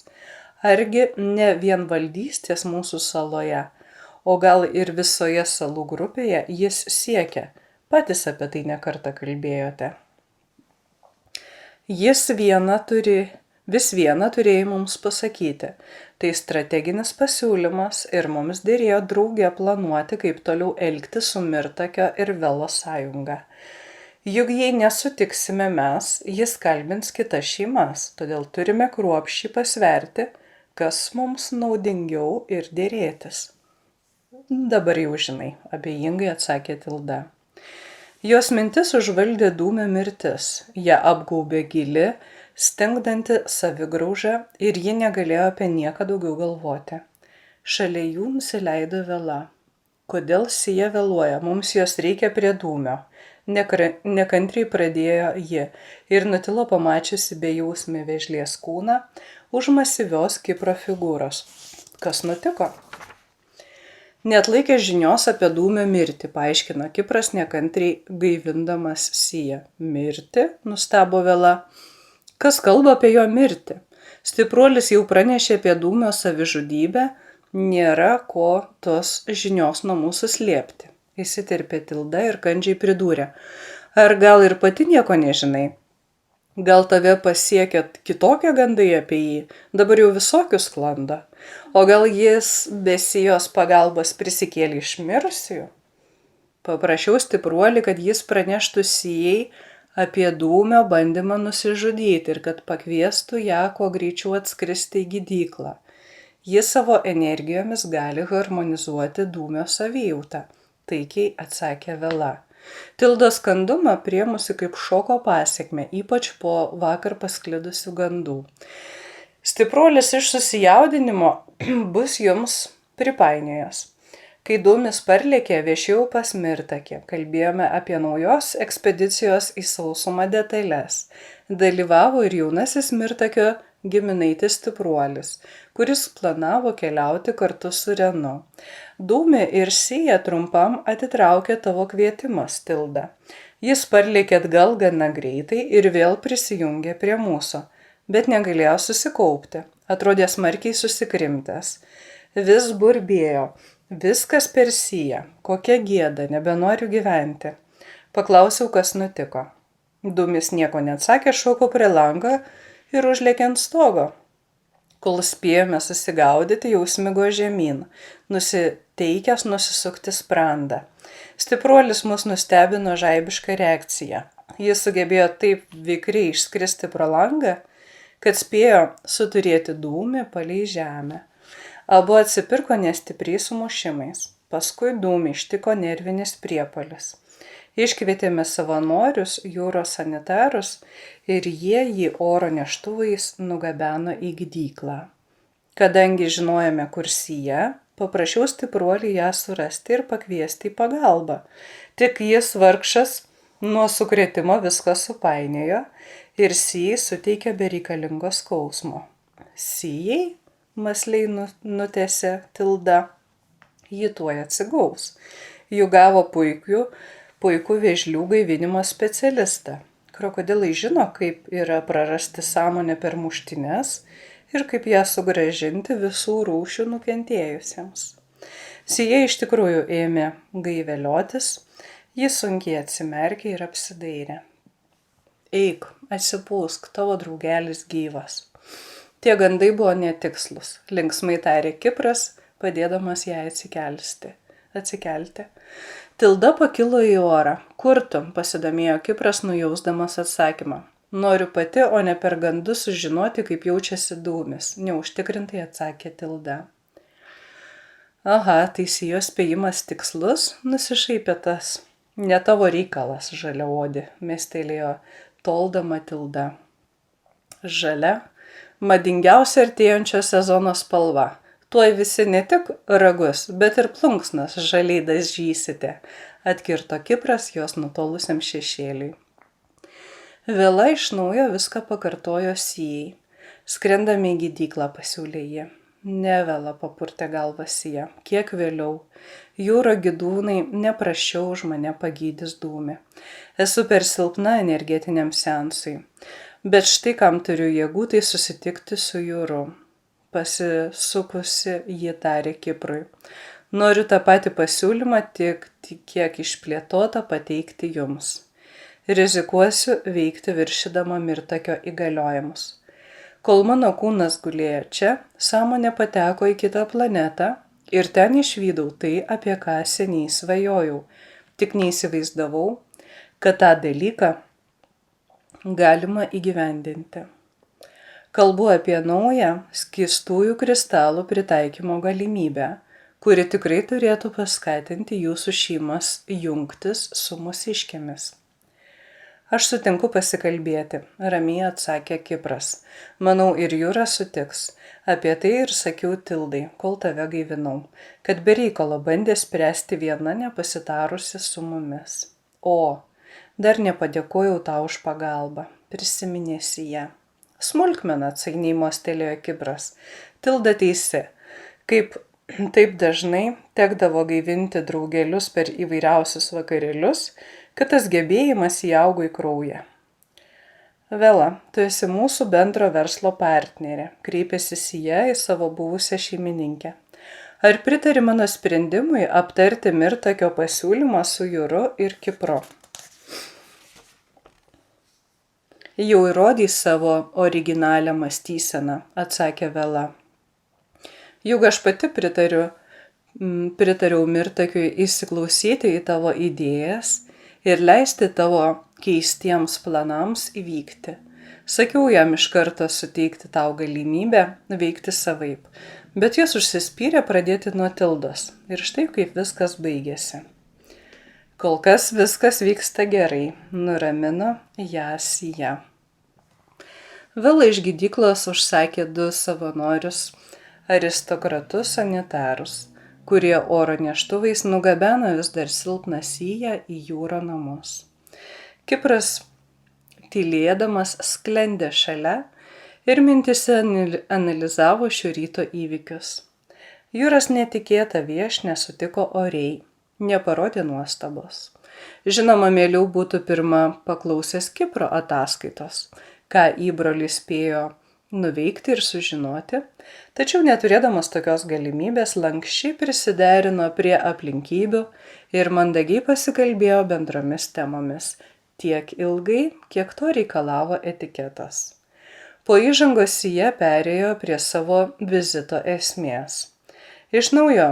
Argi ne vienvaldystės mūsų saloje, o gal ir visoje salų grupėje jis siekia, patys apie tai nekartą kalbėjote. Vis viena turėjo mums pasakyti. Tai strateginis pasiūlymas ir mums dėrėjo drauge planuoti, kaip toliau elgtis su Mirtakio ir Velo sąjunga. Juk jei nesutiksime mes, jis kalbins kitas šeimas, todėl turime kruopščiai pasverti, kas mums naudingiau ir dėrėtis. Dabar jau žinai, abejingai atsakė Tilda. Jos mintis užvaldė dūmę mirtis, ją apgaubė gili, stengdanti savigraužą ir ji negalėjo apie nieką daugiau galvoti. Šalia jų nusileido Vela. Kodėl Sija vėluoja, mums jos reikia prie dūmio. Nekantriai pradėjo ji ir nutilo pamačiusi bejausmį vėžlės kūną už masyvios Kipro figūros. Kas nutiko? Neatlaikė žinios apie dūmio mirtį, paaiškino Kipras nekantriai gaivindamas Siją. Mirtį? Nustebo Vela. Kas kalba apie jo mirtį? Stipruolis jau pranešė apie dūmio savižudybę, nėra ko tos žinios nuo mūsų slėpti. Įsiterpė Tilda ir kandžiai pridūrė. Ar gal ir pati nieko nežinai? Gal tave pasiekė kitokie gandai apie jį, dabar jau visokių sklando. O gal jis be Sijos pagalbos prisikėlė iš mirusiųjų? Paprašiau stipruolį, kad jis praneštų Sijai apie Dūmio bandymą nusižudyti ir kad pakviestų ją kuo greičiau atskristi į gydyklą. Jis savo energijomis gali harmonizuoti Dūmio savijautą, taikiai atsakė Vela. Tildos kandumą priėmusi kaip šoko pasekmę, ypač po vakar pasklidusių gandų. Stipruolis iš susijaudinimo bus jums pripainiojęs. Kai Dūmis parlėkė, viešėjau pas Mirtakį, kalbėjome apie naujos ekspedicijos į sausumą detalės. Dalyvavo ir jaunasis Mirtakio giminaitis Stipruolis, kuris planavo keliauti kartu su Renu. Dūmė ir Sija trumpam atitraukė tavo kvietimas, Tilda. Jis parlėkė atgal gana greitai ir vėl prisijungė prie mūsų, bet negalėjo susikaupti, atrodė smarkiai susikrimtęs. Vis burbėjo, viskas per Siją, kokia gėda, nebenoriu gyventi. Paklausiau, kas nutiko. Dūmis nieko neatsakė, šoko prie langą ir užlėkė ant stogo. Kol spėjome susigaudyti, jau smigo žemyn, nusiteikęs nusisukti sprandą. Stipruolis mus nustebino žaibišką reakciją. Jis sugebėjo taip vikriai išskristi pro langą, kad spėjo suturėti Dūmį palei žemę. Abu atsipirko nestipriais sumušimais. Paskui Dūmį ištiko nervinis priepuolis. Iškvietėme savanorius, jūros sanitarus ir jie jį oro neštuvais nugabeno į gydyklą. Kadangi žinojome, kur Sija, paprašiau stipruolį ją surasti ir pakviesti į pagalbą. Tik jis vargšas nuo sukrėtimo viską supainiojo ir Sijai suteikė bereikalingo skausmo. Sijai? Mąsliai nutęsė Tilda. Ji tuoj atsigaus. Jų gavo puikų vėžlių gaivinimo specialistą. Krokodilai žino, kaip yra prarasti sąmonę per muštynes ir kaip ją sugrąžinti visų rūšių nukentėjusiems. Sija iš tikrųjų ėmė gaiveliotis, ji sunkiai atsimerkė ir apsidairė. Eik, atsipūsk, tavo draugelis gyvas. Tie gandai buvo netikslus, linksmai tarė Kipras, padėdamas ją atsikelti. Tilda pakilo į orą. Kur tu? Pasidomėjo Kipras, nujausdamas atsakymą. Noriu pati, o ne per gandus sužinoti, kaip jaučiasi Dūmis, neužtikrintai atsakė Tilda. Aha, tai Sijos spėjimas tikslus, nusišaipė tas. Ne tavo reikalas, žaliaodį, mestelėjo toldama Tilda. Žalia, madingiausia artėjančio sezono spalva. Tuoj visi ne tik ragus, bet ir plunksnas žaliai dažysite, atkirto Kipras jos nutolusiam šešėliui. Vela iš naujo viską pakartojo Sijai. Skrendami į gydyklą, pasiūlė ji. Ne, Vela, papurtė galvą Sija, kiek vėliau. Jūro gydūnai neprašiau už mane pagydys Dūmį. Esu per silpna energetiniam seansui. Bet štai kam turiu jėgų, tai susitikti su jūru. Pasisukusi ji tarė Kiprui. Noriu tą patį pasiūlymą, tik kiek išplėtotą pateikti jums. Rizikuosiu veikti viršydama Mirtakio įgaliojimus. Kol mano kūnas gulėjo čia, sąmonė pateko į kitą planetą ir ten išvydau tai, apie ką seniai svajojau. Tik neįsivaizdavau, kad tą dalyką galima įgyvendinti. Kalbu apie naują skystųjų kristalų pritaikymo galimybę, kuri tikrai turėtų paskatinti jūsų šeimas jungtis su mūsiškėmis. Aš sutinku pasikalbėti, ramiai atsakė Kipras. Manau, ir Jūra sutiks. Apie tai ir sakiau Tildai, kol tave gaivinau, kad be reikalo bandė spręsti viena nepasitarusi su mumis. O, dar nepadėkojau tau už pagalbą, prisiminė Sija. Smulkmena, atsainiai mostelėjo Kipras. Tilda teisi, kaip taip dažnai tekdavo gaivinti draugelius per įvairiausius vakarėlius, kad tas gebėjimas įaugo į kraują. Vela, tu esi mūsų bendro verslo partnerė, kreipėsi Sija į savo buvusią šeimininkę. Ar pritari mano sprendimui aptarti Mirtakio pasiūlymą su Jūru ir Kipru? Jau įrodei savo originalią mąstyseną, atsakė Vela. Juk aš pati pritariau Mirtakiui įsiklausyti į tavo idėjas ir leisti tavo keistiems planams įvykti. Sakiau jam iš karto suteikti tau galimybę veikti savaip, bet jis užsispyrė pradėti nuo Tildos. Ir štai kaip viskas baigėsi. Kol kas viskas vyksta gerai, nuramino ją Sija. Vela iš gydyklos užsakė 2 savanorius aristokratus sanitarus, kurie oro neštuvais nugabeno vis dar silpną Siją į jūro namus. Kipras tylėdamas sklendė šalia ir mintise analizavo šio ryto įvykius. Jūras netikėtą viešnią sutiko oriai, neparodė nuostabos. Žinoma, mieliau būtų pirma paklausęs Kipro ataskaitos, ką įbrolis spėjo nuveikti ir sužinoti, tačiau neturėdamas tokios galimybės lankščiai prisiderino prie aplinkybių ir mandagiai pasikalbėjo bendromis temomis, tiek ilgai, kiek to reikalavo etiketas. Po įžangos Sija perėjo prie savo vizito esmės. Iš naujo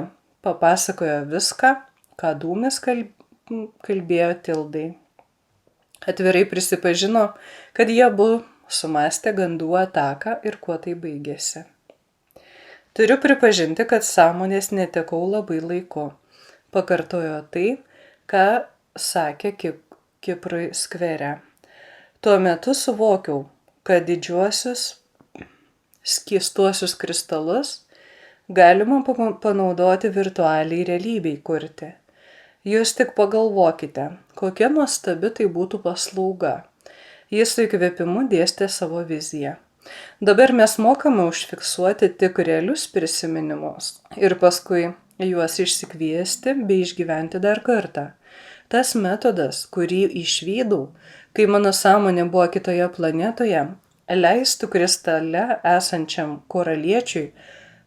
papasakojo viską, ką dūmis kalbėjo Tildai. Atvirai prisipažino, kad jie abu sumastė gandų ataką ir kuo tai baigėsi. Turiu pripažinti, kad sąmonės netekau labai laiku. Pakartojo tai, ką sakė Kiprui skvere. Tuo metu suvokiau, kad didžiuosius skystuosius kristalus galima panaudoti virtualiai realybei kurti. Jūs tik pagalvokite, kokia nuostabi tai būtų paslauga. Jis su įkvėpimu dėstė savo viziją. Dabar mes mokame užfiksuoti tik realius prisiminimus ir paskui juos išsikviesti bei išgyventi dar kartą. Tas metodas, kurį išvydau, kai mano sąmonė buvo kitoje planetoje, leistų kristale esančiam koraliečiui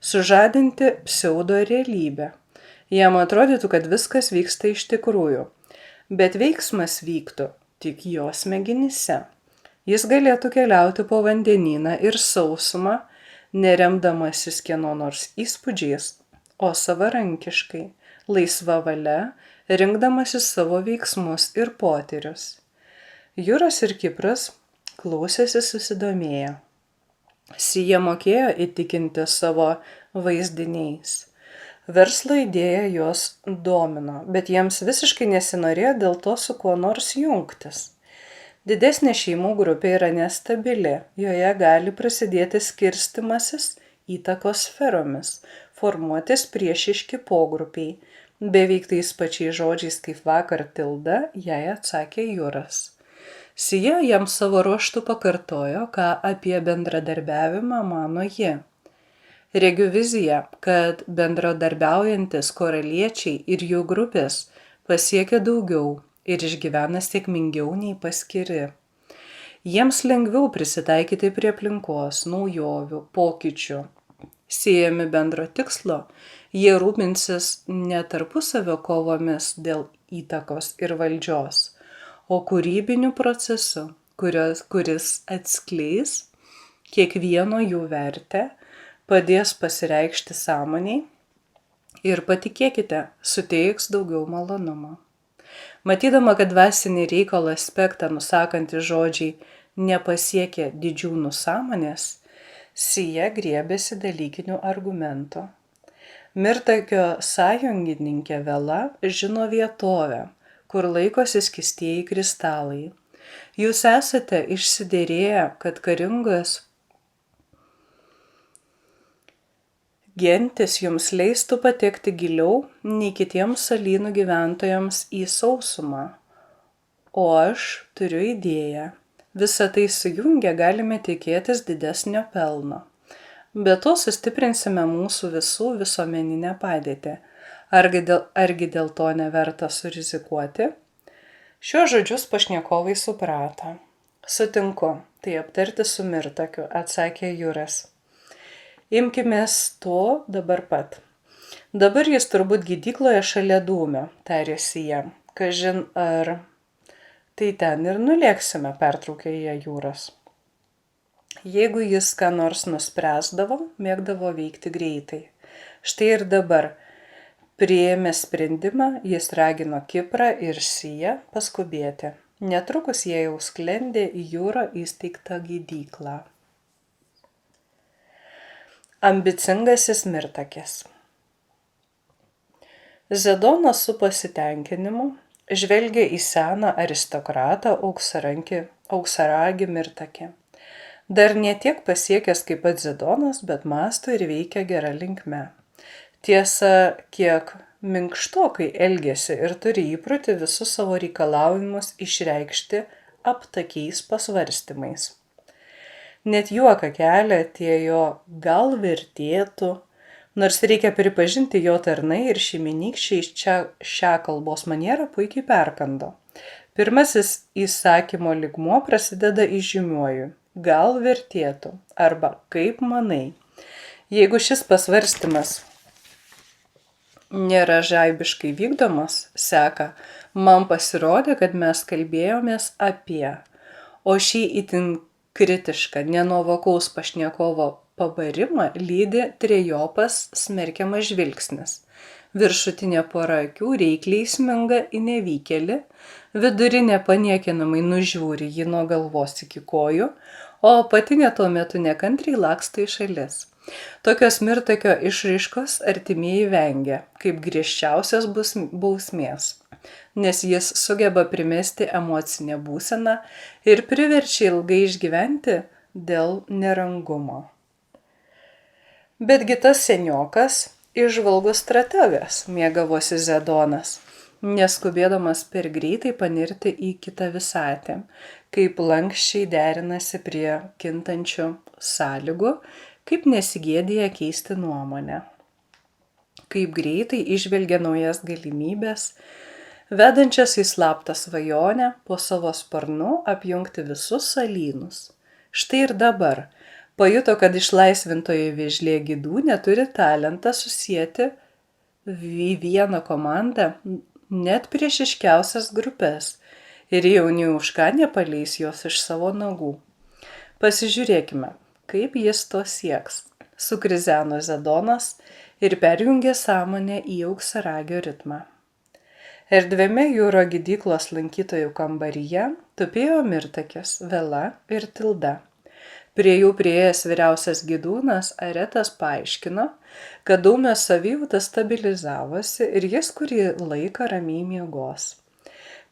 sužadinti pseudo realybę. Jam atrodytų, kad viskas vyksta iš tikrųjų, bet veiksmas vyktų tik jo smegenyse. Jis galėtų keliauti po vandenyną ir sausumą, neremdamasis kieno nors įspūdžiais, o savarankiškai, laisva valia, rinkdamasis savo veiksmus ir potyrius. Jūras ir Kipras klausėsi susidomėję. Sija mokėjo įtikinti savo vaizdiniais. Verslo idėja juos domino, bet jiems visiškai nesinorėjo dėl to su kuo nors jungtis. Didesnė šeimų grupė yra nestabili, joje gali prasidėti skirstimasis įtakos sferomis, formuotis priešiški pogrupiai, beveik tais pačiais žodžiais kaip vakar Tilda, jai atsakė Jūras. Sija jam savo ruožtu pakartojo, ką apie bendradarbiavimą mano ji. Regiu viziją, kad bendradarbiaujantis koraliečiai ir jų grupės pasiekia daugiau ir išgyvena sėkmingiau nei paskiri. Jiems lengviau prisitaikyti prie aplinkos, naujovių, pokyčių. Siejami bendro tikslo, jie rūpinsis ne tarpusavio kovomis dėl įtakos ir valdžios, o kūrybiniu procesu, kuris atskleis kiekvieno jų vertę, padės pasireikšti sąmoniai ir patikėkite, suteiks daugiau malonumo. Matydama, kad dvasinį reikalo aspektą nusakantys žodžiai nepasiekė didžiūnų sąmonės, Sija griebėsi dalykinių argumentų. Mirtakio sąjungininkė Vela žino vietovę, kur laikosi skystieji kristalai. Jūs esate išsiderėję, kad karingos gentis jums leistų patekti giliau nei kitiems salynų gyventojams į sausumą. O aš turiu idėją. Visą tai sujungę galime tikėtis didesnio pelno. Be to sustiprinsime mūsų visų visuomeninę padėtį. Argi dėl to neverta surizikuoti? Šiuos žodžius pašnekovai suprato. Sutinku, tai aptarti su Mirtakiu, atsakė Jūras. Imkimės to dabar pat. Dabar jis turbūt gydykloje šalia dūmio, tarė Sija. Kažin ar Tai ten ir nulėksime, pertraukė ją Jūras. Jeigu jis ką nors nuspręsdavo, mėgdavo veikti greitai. Štai ir dabar, priėmė sprendimą, jis ragino Kiprą ir Siją paskubėti. Netrukus jie jau sklendė į Jūro įsteigtą gydyklą. Ambicingasis Mirtakis. Zedonas su pasitenkinimu žvelgė į seną aristokratą auksaragį Mirtakį. Dar ne tiek pasiekęs kaip pats Zedonas, bet mąsto ir veikia gera linkme. Tiesa, kiek minkštokai elgėsi ir turi įprotį visus savo reikalavimus išreikšti aptakiais pasvarstymais. Net juoką kelia tie jo gal vertėtų, nors reikia pripažinti, jo tarnai ir šeimynykščiai šią kalbos manierą puikiai perkando. Pirmasis įsakymo lygmuo prasideda įžymiuoju gal vertėtų arba kaip manai. Jeigu šis pasvarstymas nėra žaibiškai vykdomas, seka, man pasirodė, kad mes kalbėjomės apie, o šį itin kritišką, nenuovokaus pašnekovo pabarimą lydi trejopas smerkiamas žvilgsnis. Viršutinė pora akių reikliai sminga į nevykėlį, vidurinė paniekinamai nužiūri jį nuo galvos iki kojų, o apatinė tuo metu nekantriai laksto į šalis. Tokios Mirtakio išraiškos artimieji vengia, kaip griežčiausios bausmės, nes jis sugeba primesti emocinę būseną ir priverčia ilgai išgyventi dėl nerangumo. Betgi tas seniokas įžvalgus strategas, mėgavosi Zedonas, neskubėdamas per greitai panirti į kitą visatę, kaip lankščiai derinasi prie kintančių sąlygų, kaip nesigėdija keisti nuomonę, kaip greitai įžvelgia naujas galimybės, vedančias į slaptą svajonę po savo sparnu apjungti visus salynus. Štai ir dabar pajuto, kad išlaisvintoji vėžlė Gydūnė turi talentą susieti į vieną komandą net priešiškiausias grupės ir jauni už ką nepaleis jos iš savo nagų. Pasižiūrėkime, kaip jis to sieks, sukrizeno Zedonas ir perjungė sąmonę į auksaragio ritmą. Erdviame Jūro gydyklos lankytojų kambaryje tupėjo Mirtakis, Vela ir Tilda. Prie jų priėjęs vyriausias Gydūnas Aretas paaiškino, kad Dūmio savijauta stabilizavosi ir jis kurį laiką ramiai miegos.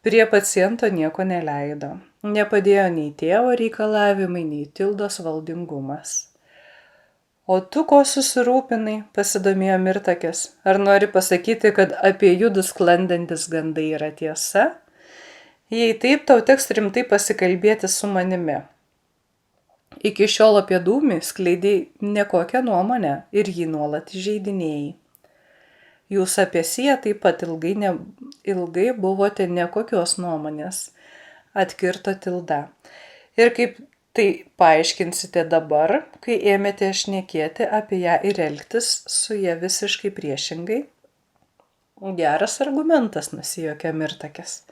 Prie paciento nieko neleido. Nepadėjo nei tėvo reikalavimai, nei Tildos valdingumas. O tu ko susirūpinai, pasidomėjo Mirtakis. Ar nori pasakyti, kad apie judu sklandantis gandai yra tiesa? Jei taip, tau teks rimtai pasikalbėti su manimi. Iki šiol apie Dūmį skleidei nekokią nuomonę ir jį nuolat įžeidinėjai. Jūs apie Siją taip pat ilgai buvote nekokios nuomonės, atkirto Tilda. Ir kaip tai paaiškinsite dabar, kai ėmėte šnekėti apie ją ir elgtis su ja visiškai priešingai? Geras argumentas, nusijuokė Mirtakis.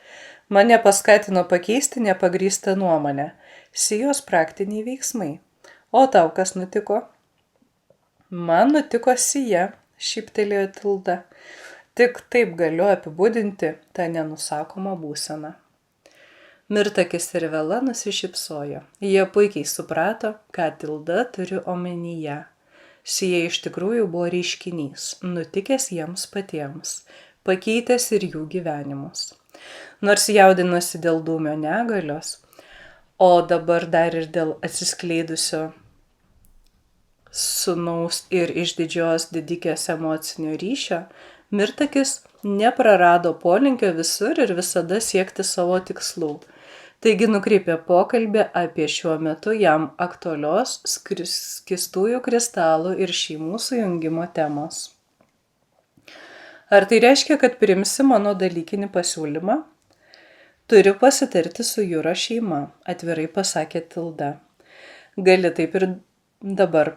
Mane paskatino pakeisti nepagrįstą nuomonę, Sijos praktiniai veiksmai. O tau kas nutiko? Man nutiko Sija, šyptelėjo Tilda. Tik taip galiu apibūdinti tą nenusakomą būseną. Mirtakis ir Vela nusišypsojo. Jie puikiai suprato, ką Tilda turi omenyje. Sija iš tikrųjų buvo reiškinys, nutikęs jiems patiems, pakeitęs ir jų gyvenimus. Nors jaudinosi dėl Dūmio negalios, o dabar dar ir dėl atsiskleidusio sūnaus ir išdidžios didikės emocinio ryšio, Mirtakis neprarado polinkio visur ir visada siekti savo tikslų. Taigi nukreipė pokalbį apie šiuo metu jam aktualios skystųjų kristalų ir šeimų sujungimo temos. Ar tai reiškia, kad priimsi mano dalykinį pasiūlymą? Turiu pasitarti su Jūro šeima, atvirai pasakė Tilda. Gali taip ir dabar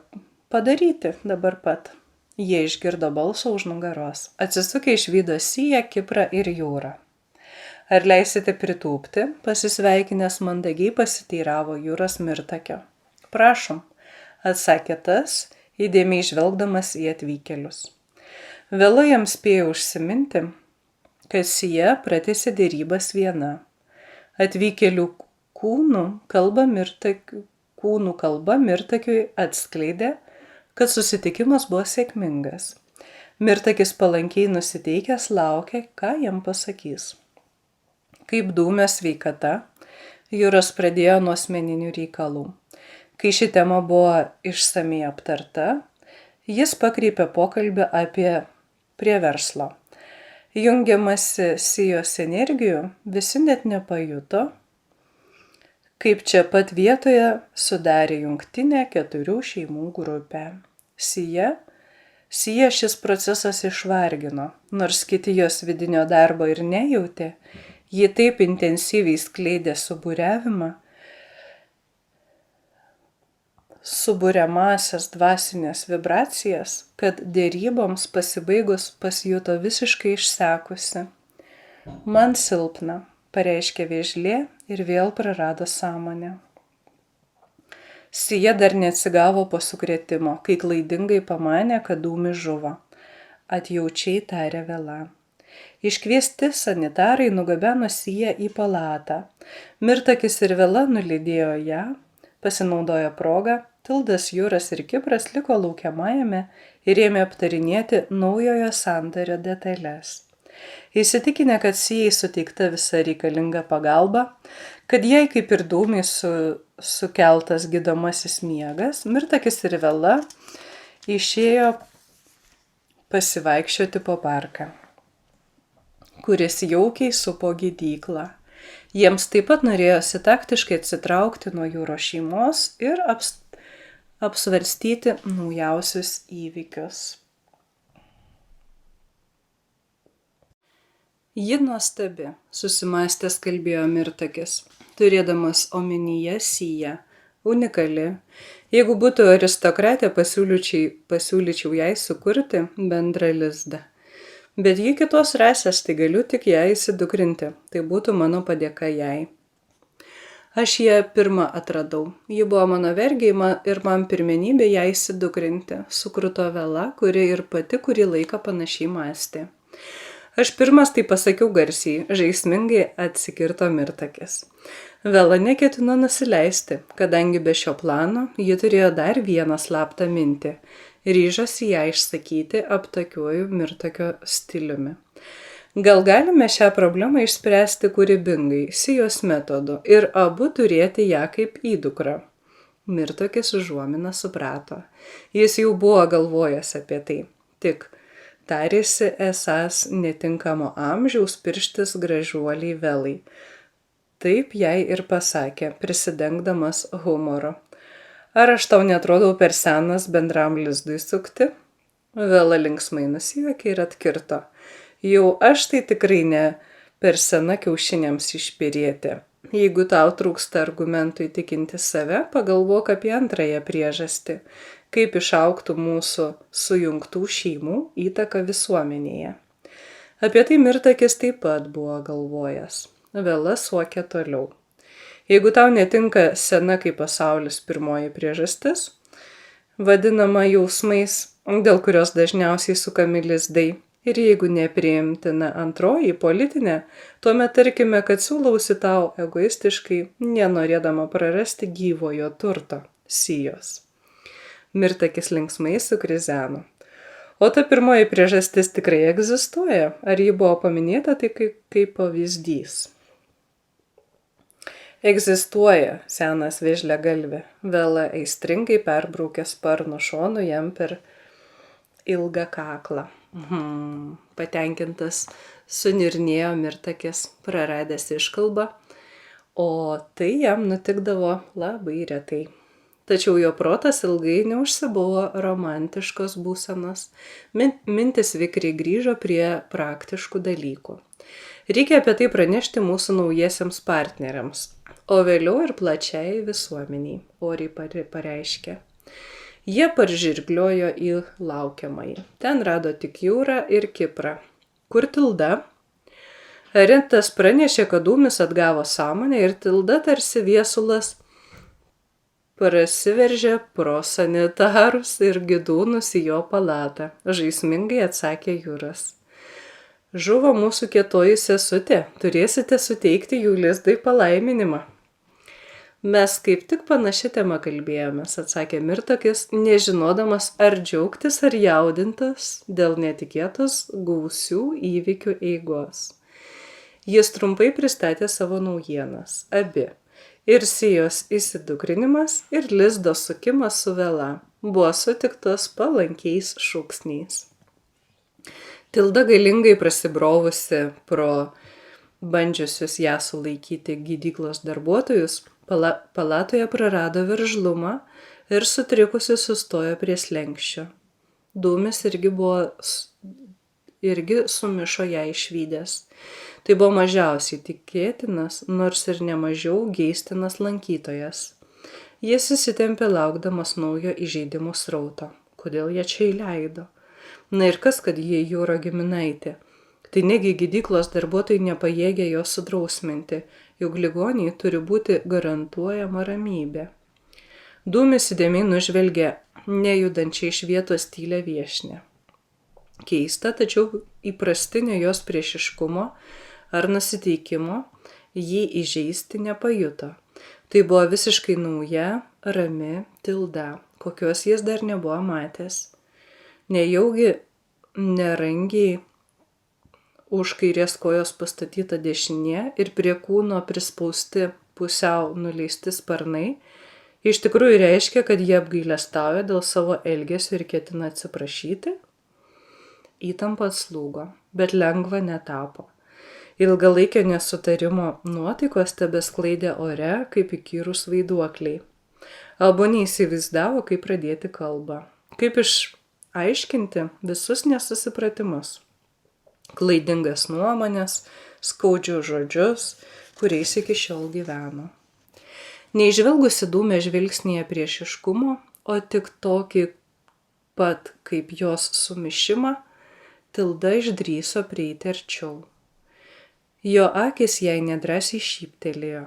padaryti, dabar pat. Jie išgirdo balsą už nugaros. Atsisukę išvydo Siją, Kiprą ir Jūrą. Ar leisite pritūpti, pasisveikinęs mandagiai pasiteiravo Juras Mirtakio. Prašom, atsakė tas, įdėmiai žvelgdamas į atvykėlius. Vėlu jam spėjo užsiminti, kad Sija pratęsė dėrybas viena. Atvykėlių kūnų kalba Mirtakiui atskleidė, kad susitikimas buvo sėkmingas. Mirtakis palankiai nusiteikęs laukė, ką jam pasakys. Kaip dūmė sveikata, Juras pradėjo nuo asmeninių reikalų. Kai ši tema buvo išsamiai aptarta, jis pakreipė pokalbį prie verslo. Jungiamasi Sijos energijų visi net nepajuto, kaip čia pat vietoje sudarė jungtinę 4 šeimų grupę. Sija šis procesas išvargino, nors kiti jos vidinio darbo ir nejautė, ji taip intensyviai skleidė suburiamąsias dvasinės vibracijas, kad dėryboms pasibaigus pasijuto visiškai išsekusi. Man silpna, pareiškė vėžlė ir vėl prarado sąmonę. Sija dar neatsigavo po sukrėtimo, kai klaidingai pamanė, kad dūmi žuvo. Atjaučiai tarė Vela. Iškviesti sanitarai nugabeno Siją į palatą. Mirtakis ir Vela nulydėjo ją, pasinaudojo progą, Tildas, Juras ir Kipras liko laukiamajame ir ėmė aptarinėti naujojo sandorio detalės. Įsitikinę, kad Sijai suteikta visa reikalinga pagalba, kad jai kaip ir dūmai sukeltas gydomasis miegas, Mirtakis ir Vela išėjo pasivaikščioti po parką, kuris jaukiai supo gydyklą. Jiems taip pat norėjosi taktiškai atsitraukti nuo Juros šeimos ir apsvarstyti naujausius įvykius. Ji nuostabi, susimąstęs kalbėjo Mirtakis, turėdamas omenyje Siją, unikali. Jeigu būtų aristokratė, pasiūlyčiau jai sukurti bendrą lizdą. Bet ji kitos rasės, tai galiu tik ją įsidukrinti, tai būtų mano padėka jai. Aš ją pirmą atradau, ji buvo mano vergė ir man pirmenybė ją įsidukrinti, sukruto Vela, kuri ir pati kurį laiką panašiai mąstė. Aš pirmas tai pasakiau garsiai, žaismingai atsikirto Mirtakis. Vela neketino nusileisti, kadangi be šio plano ji turėjo dar vieną slaptą mintį. Ryžosi ją išsakyti aptakiuoju Mirtakio stiliumi. Gal galime šią problemą išspręsti kūrybingai, Sijos metodu ir abu turėti ją kaip įdukrą. Mirtakis užuominą suprato. Jis jau buvo galvojęs apie tai. Tik tarėsi esąs netinkamo amžiaus pirštis gražuoliai Velai. Taip jai ir pasakė, prisidengdamas humoru. Ar aš tau netrodau per senas bendram lizdui sukti? Vela linksmai nusijuokė ir atkirto. Jau aš tai tikrai ne per sena kiaušiniams išperėti. Jeigu tau trūksta argumentų įtikinti save, pagalvok apie antrąją priežastį, kaip išaugtų mūsų sujungtų šeimų įtaka visuomenėje. Apie tai Mirtakis taip pat buvo galvojęs. Vela suokė toliau. Jeigu tau netinka sena kaip pasaulis pirmoji priežastis, vadinama jausmais, dėl kurios dažniausiai sukami lizdai, ir jeigu nepriimtina antroji politinė, tuomet tarkime, kad siūlausi tau egoistiškai, nenorėdama prarasti gyvojo turto, Sijos. Mirtakis linksmai sukrizeno. O ta pirmoji priežastis tikrai egzistuoja, ar ji buvo paminėta tai kaip pavyzdys? Egzistuoja, senas vėžlė galvė. Vela aistringai perbraukė sparno šonu jam per ilgą kaklą. Patenkintas sunirnėjo Mirtakis, praradęs iškalbą, o tai jam nutikdavo labai retai. Tačiau jo protas ilgai neužsibuvo romantiškos būsenos. Mintis vikriai grįžo prie praktiškų dalykų. Reikia apie tai pranešti mūsų naujiesiems partneriams, o vėliau ir plačiai visuomeniai, oriai pareiškė. Jie paržirgliojo į laukiamąjį. Ten rado tik Jūrą ir Kiprą. Kur Tilda? Arintas pranešė, kad Dūmis atgavo sąmonę ir Tilda tarsi viesulas prasiveržė pro sanitarus ir gidūnus į jo palatą, žaismingai atsakė Juras. Žuvo mūsų kietoji sesutė, turėsite suteikti jų lizdai palaiminimą. Mes kaip tik panašią temą kalbėjomės, atsakė Mirtakis, nežinodamas ar džiaugtis ar jaudintas dėl netikėtos gausių įvykių eigos. Jis trumpai pristatė savo naujienas, abi. Ir Sijos įsidukrinimas ir lizdo sukimas su vela buvo sutiktos palankiais šūksniais. Tilda galingai prasibrovusi pro bandžiusius ją sulaikyti gydyklos darbuotojus, palatoje prarado veržlumą ir sutrikusi sustojo prie slenksčio. Dūmis irgi sumišo ją išvydęs. Tai buvo mažiausiai tikėtinas, nors ir nemažiau geistinas lankytojas. Jis įsitempė laukdamas naujo įžeidimų srauto. Kodėl jie čia įleido? Na ir kas, kad jie Jūro giminaitė? Tai negi gydyklos darbuotojai nepajėgė jo sudrausminti, juk ligoniai turi būti garantuojama ramybė. Dūmis įdėmiai nužvelgė nejudančiai iš vietos tylę viešnią. Keista, tačiau įprastinio jos priešiškumo ar nusiteikimo jį įžeisti nepajuto. Tai buvo visiškai nauja, rami Tilda, kokios jis dar nebuvo matęs. Nejaugi nerangiai už kairės kojos pastatyta dešinė ir prie kūno prispausti pusiau nuleisti sparnai, iš tikrųjų reiškia, kad jie apgailestauja dėl savo elgesio ir ketina atsiprašyti? Įtampa atslūgo, bet lengva netapo. Ilgalaikio nesutarimo nuotaikos tebesklaidė ore kaip įkyrūs vaiduokliai. Abu neįsivaizdavo, kaip pradėti kalbą, kaip išaiškinti visus nesusipratimus, klaidingas nuomonės, skaudžius žodžius, kuriais iki šiol gyveno. Neižvelgusi Dūmė žvilgsnyje priešiškumo, o tik tokį pat kaip jos sumišimą, Tilda išdrįso prieiti arčiau. Jo akis jai nedrąsiai šyptelėjo.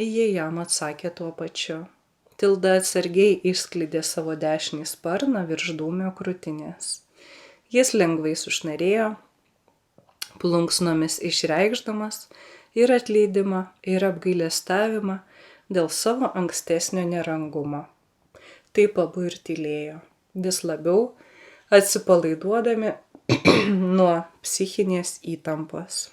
Jie jam atsakė tuo pačiu. Tilda atsargiai išsklidė savo dešinį sparną virš Dūmio krūtinės. Jis lengvai sušnarėjo, plunksnomis išreikšdamas ir atleidimą, ir apgailestavimą dėl savo ankstesnio nerangumo. Taip abu ir tylėjo, vis labiau atsipalaiduodami nuo psichinės įtampos.